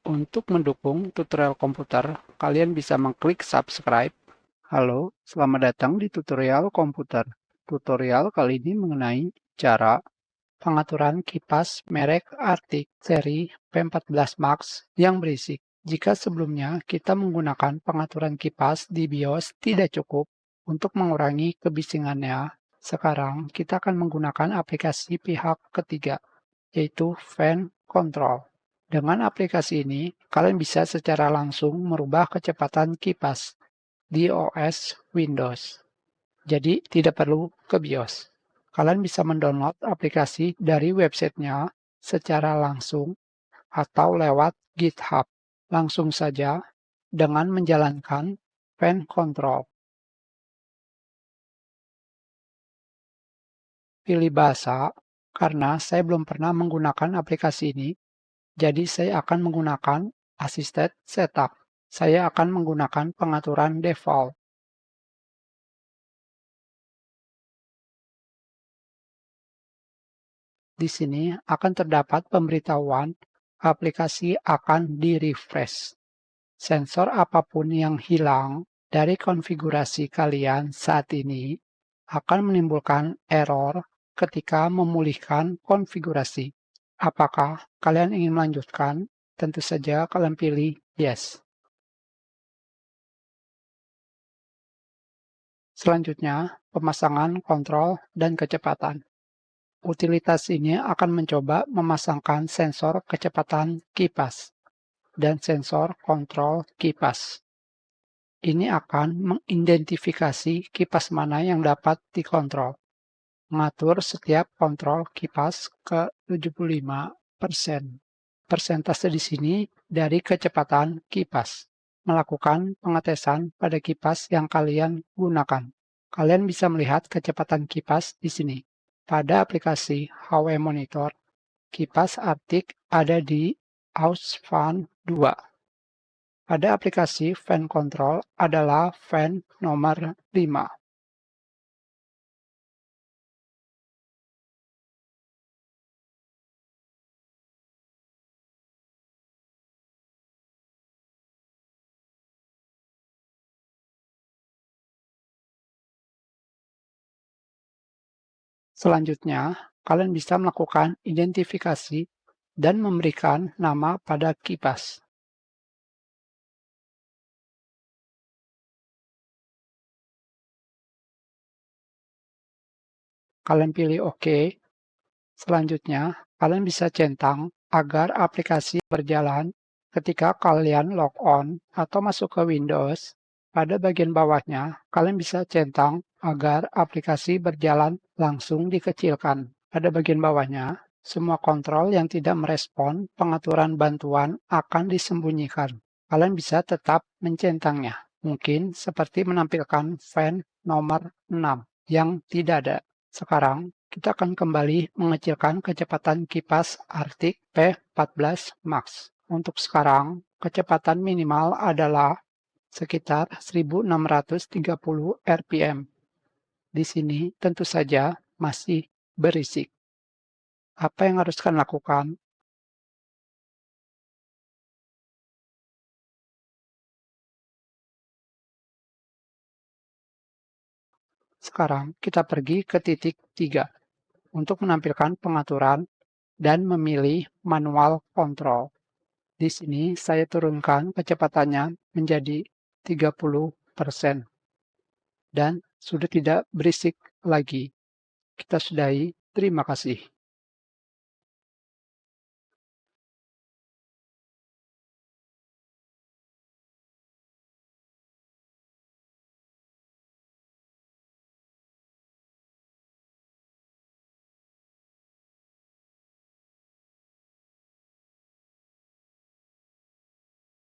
Untuk mendukung tutorial komputer, kalian bisa mengklik subscribe. Halo, selamat datang di tutorial komputer. Tutorial kali ini mengenai cara pengaturan kipas merek Arctic seri P14 Max yang berisik. Jika sebelumnya kita menggunakan pengaturan kipas di BIOS tidak cukup untuk mengurangi kebisingannya, sekarang kita akan menggunakan aplikasi pihak ketiga, yaitu Fan Control. Dengan aplikasi ini, kalian bisa secara langsung merubah kecepatan kipas di OS Windows. Jadi, tidak perlu ke BIOS. Kalian bisa mendownload aplikasi dari websitenya secara langsung atau lewat GitHub. Langsung saja dengan menjalankan Fan Control. Pilih bahasa, karena saya belum pernah menggunakan aplikasi ini, jadi saya akan menggunakan Assisted Setup. Saya akan menggunakan pengaturan default. Di sini akan terdapat pemberitahuan aplikasi akan di-refresh. Sensor apapun yang hilang dari konfigurasi kalian saat ini akan menimbulkan error ketika memulihkan konfigurasi. Apakah kalian ingin melanjutkan? Tentu saja kalian pilih yes. Selanjutnya, pemasangan kontrol dan kecepatan. Utilitas ini akan mencoba memasangkan sensor kecepatan kipas dan sensor kontrol kipas. Ini akan mengidentifikasi kipas mana yang dapat dikontrol. Mengatur setiap kontrol kipas ke 75%. Persentase di sini dari kecepatan kipas. Melakukan pengetesan pada kipas yang kalian gunakan. Kalian bisa melihat kecepatan kipas di sini. Pada aplikasi HW Monitor, kipas Arctic ada di AUS-Fan 2. Pada aplikasi Fan Control adalah fan nomor 5. Selanjutnya, kalian bisa melakukan identifikasi dan memberikan nama pada kipas. Kalian pilih OK. Selanjutnya, kalian bisa centang agar aplikasi berjalan ketika kalian log on atau masuk ke Windows. Pada bagian bawahnya, kalian bisa centang agar aplikasi berjalan langsung dikecilkan. Pada bagian bawahnya, semua kontrol yang tidak merespon pengaturan bantuan akan disembunyikan. Kalian bisa tetap mencentangnya. Mungkin seperti menampilkan fan nomor 6 yang tidak ada. Sekarang, kita akan kembali mengecilkan kecepatan kipas Arctic P14 Max. Untuk sekarang, kecepatan minimal adalah sekitar 1630 rpm. Di sini tentu saja masih berisik. Apa yang harus kalian lakukan? Sekarang kita pergi ke titik 3 untuk menampilkan pengaturan dan memilih manual control. Di sini saya turunkan kecepatannya menjadi 30% dan sudah tidak berisik lagi. Kita sudahi. Terima kasih.